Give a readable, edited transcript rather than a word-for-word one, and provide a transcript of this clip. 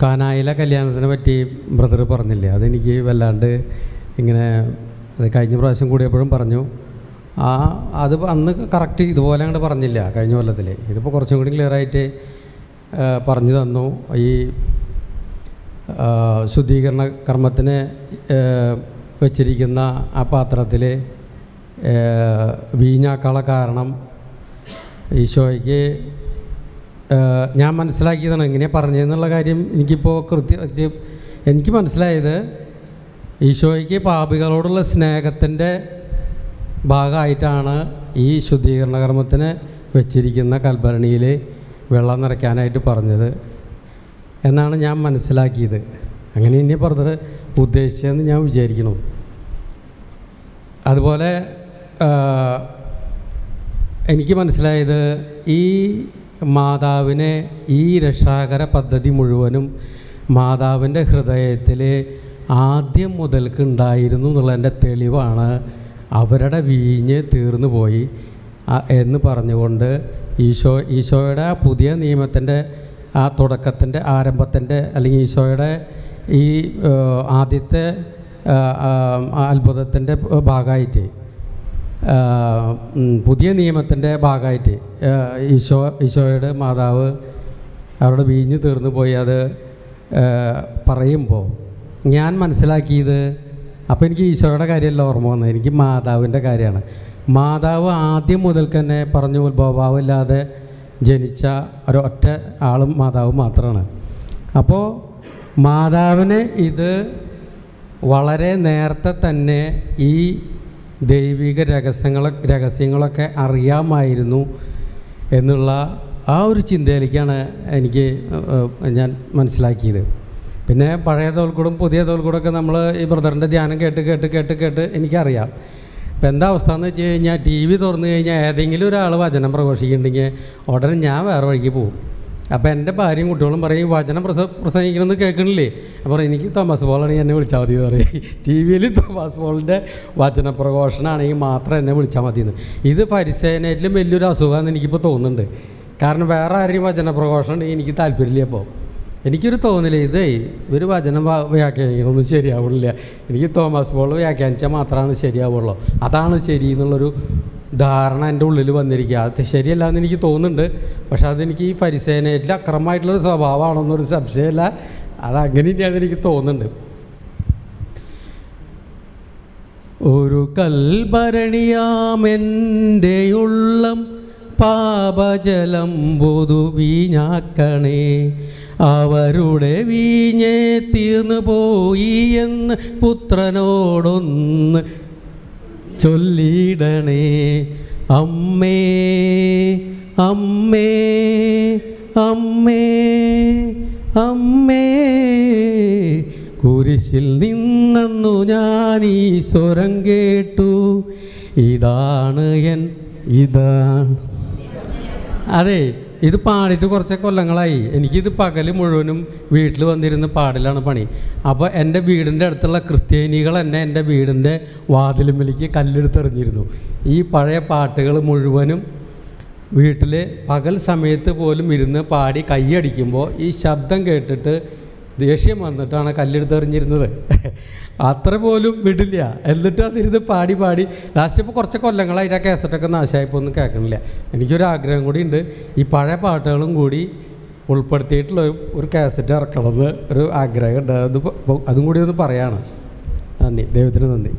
കാനായിലെ കല്യാണത്തിനെ പറ്റി ബ്രദർ പറഞ്ഞില്ലേ, അതെനിക്ക് വല്ലാണ്ട് ഇങ്ങനെ കഴിഞ്ഞ പ്രാവശ്യം കൂടിയപ്പോഴും പറഞ്ഞു. അത് അന്ന് കറക്റ്റ് ഇതുപോലെ അങ്ങോട്ട് പറഞ്ഞില്ല കഴിഞ്ഞ കൊല്ലത്തിൽ. ഇതിപ്പോൾ കുറച്ചും കൂടി ക്ലിയറായിട്ട് പറഞ്ഞു തന്നു. ഈ ശുദ്ധീകരണ കർമ്മത്തിന് വെച്ചിരിക്കുന്ന ആ പാത്രത്തിൽ വീഞ്ഞാക്കാനുള്ള കാരണം ഈശോയ്ക്ക് ഞാൻ മനസ്സിലാക്കിയതാണ്. എങ്ങനെയാണ് പറഞ്ഞതെന്നുള്ള കാര്യം എനിക്കിപ്പോൾ എനിക്ക് മനസ്സിലായത്, ഈശോയ്ക്ക് പാപികളോടുള്ള സ്നേഹത്തിൻ്റെ ഭാഗമായിട്ടാണ് ഈ ശുദ്ധീകരണ കർമ്മത്തിന് വെച്ചിരിക്കുന്ന കൽഭരണിയിൽ വെള്ളം നിറയ്ക്കാനായിട്ട് പറഞ്ഞത് എന്നാണ് ഞാൻ മനസ്സിലാക്കിയത്. അങ്ങനെ ഇനി ബ്രദർ ഉദ്ദേശിച്ചതെന്ന് ഞാൻ വിചാരിക്കുന്നു. അതുപോലെ എനിക്ക് മനസ്സിലായത്, ഈ മാതാവിനെ, ഈ രക്ഷാകര പദ്ധതി മുഴുവനും മാതാവിൻ്റെ ഹൃദയത്തിൽ ആദ്യം മുതൽക്ക് ഉണ്ടായിരുന്നു എന്നുള്ളതിൻ്റെ തെളിവാണ് അവരുടെ വീഞ്ഞ് തീർന്നു പോയി എന്ന് പറഞ്ഞുകൊണ്ട് ഈശോയുടെ ആ പുതിയ നിയമത്തിൻ്റെ ആ തുടക്കത്തിൻ്റെ ആരംഭത്തിൻ്റെ, അല്ലെങ്കിൽ ഈശോയുടെ ഈ ആദ്യത്തെ അത്ഭുതത്തിൻ്റെ ഭാഗമായിട്ട്, പുതിയ നിയമത്തിൻ്റെ ഭാഗമായിട്ട് ഈശോയുടെ മാതാവ് അവരുടെ വീഞ്ഞ് തീർന്നു പോയി അത് പറയുമ്പോൾ ഞാൻ മനസ്സിലാക്കിയത്, അപ്പോൾ എനിക്ക് ഈശോയുടെ കാര്യമല്ല ഓർമ്മ വന്നത്, എനിക്ക് മാതാവിൻ്റെ കാര്യമാണ്. മാതാവ് ആദ്യം മുതൽക്ക് തന്നെ പറഞ്ഞു ഉത്ഭവഭാവമില്ലാതെ ജനിച്ച ഒരൊറ്റ ആളും മാതാവ് മാത്രമാണ്. അപ്പോൾ മാതാവിന് ഇത് വളരെ നേരത്തെ തന്നെ ഈ ദൈവിക രഹസ്യങ്ങളൊക്കെ അറിയാമായിരുന്നു എന്നുള്ള ആ ഒരു ചിന്തയിലേക്കാണ് ഞാൻ മനസ്സിലാക്കിയത്. പിന്നെ പഴയ തോൽക്കൂടും പുതിയ തോൽക്കൂടൊക്കെ നമ്മൾ ഈ ബ്രദറിൻ്റെ ധ്യാനം കേട്ട് എനിക്കറിയാം. ഇപ്പം എന്താ അവസ്ഥ എന്ന് വെച്ച് കഴിഞ്ഞാൽ, ടി വി തുറന്നു കഴിഞ്ഞാൽ ഏതെങ്കിലും ഒരാൾ വചനം പ്രഘോഷിക്കുന്നുണ്ടെങ്കിൽ ഉടനെ ഞാൻ വേറെ വഴിക്ക് പോകും. അപ്പോൾ എൻ്റെ ഭാര്യയും കുട്ടികളും പറയും, വചനം പ്രസംഗിക്കണമെന്ന് കേൾക്കണില്ലേ? അപ്പോൾ എനിക്ക് തോമസ് പോളാണെങ്കിൽ എന്നെ വിളിച്ചാൽ മതി എന്ന് പറയും. ടി വിയിൽ തോമസ് പോളിൻ്റെ വചന പ്രഘോഷണമാണെങ്കിൽ മാത്രം എന്നെ വിളിച്ചാൽ മതിയെന്ന്. ഇത് ഫരിസേനേറ്റിലും വലിയൊരു അസുഖമാണെന്ന് എനിക്കിപ്പോൾ തോന്നുന്നുണ്ട്. കാരണം വേറെ ആരെയും വചന പ്രഘോഷണം ഉണ്ടെങ്കിൽ എനിക്ക് താല്പര്യമില്ല. അപ്പോൾ എനിക്കൊരു തോന്നില്ല, ഇവർ വചനം വ്യാഖ്യാനിക്കണമൊന്നും ശരിയാവില്ല, എനിക്ക് തോമസ് പോൾ വ്യാഖ്യാനിച്ചാൽ മാത്രമാണ് ശരിയാവുള്ളൂ, അതാണ് ശരി എന്നുള്ളൊരു ധാരണ എൻ്റെ ഉള്ളിൽ വന്നിരിക്കുക. അത് ശരിയല്ല എന്ന് എനിക്ക് തോന്നുന്നുണ്ട്. പക്ഷെ അതെനിക്ക് ഈ ഫരിസേനയിൽ അക്രമമായിട്ടുള്ളൊരു സ്വഭാവമാണെന്നൊരു സംശയമില്ല, അതങ്ങനെ തന്നെയാണെന്ന് എനിക്ക് തോന്നുന്നുണ്ട്. ഒരു കൽഭരണിയാമെൻ്റെ ഉള്ളം പാപജലം പൊതുവീഞ്ഞാക്കണേ, അവരുടെ വീഞ്ഞേ തീർന്നു പോയി എന്ന് പുത്രനോടൊന്ന് ചൊല്ലിടണേ. അമ്മേ അമ്മേ അമ്മേ അമ്മേ, കുരിശിൽ നിന്നു ഞാൻ ഈ സ്വരം കേട്ടു, ഇതാണ് അതെ, ഇത് പാടിയിട്ട് കുറച്ച് കൊല്ലങ്ങളായി. എനിക്കിത് പകൽ മുഴുവനും വീട്ടിൽ വന്നിരുന്ന് പാടലാണ് പണി. അപ്പോൾ എൻ്റെ വീടിൻ്റെ അടുത്തുള്ള ക്രിസ്ത്യാനികൾ എന്നെ എൻ്റെ വീടിൻ്റെ വാതിലുമ്മലേക്ക് കല്ലെടുത്തെറിഞ്ഞിരുന്നു. ഈ പഴയ പാട്ടുകൾ മുഴുവനും വീട്ടിൽ പകൽ സമയത്ത് പോലും ഇരുന്ന് പാടി കൈയടിക്കുമ്പോൾ ഈ ശബ്ദം കേട്ടിട്ട് ദേഷ്യം വന്നിട്ടാണ് കല്ലെടുത്തെറിഞ്ഞിരുന്നത്. അത്ര പോലും വിടില്ല. എന്നിട്ട് അതിരുന്ന് പാടി ലാസ്റ്റ് ഇപ്പോൾ കുറച്ച് കൊല്ലങ്ങളായിട്ട് ആ കേസറ്റൊക്കെ നാശമായപ്പോൾ ഒന്നും കേൾക്കണില്ല. എനിക്കൊരാഗ്രഹം കൂടി ഉണ്ട്, ഈ പഴയ പാട്ടുകളും കൂടി ഉൾപ്പെടുത്തിയിട്ടുള്ള ഒരു കാസറ്റ് ഇറക്കണമെന്ന് ഒരു ആഗ്രഹമുണ്ട്. അതും കൂടി ഒന്ന് പറയാണ്. നന്ദി, ദൈവത്തിന് നന്ദി.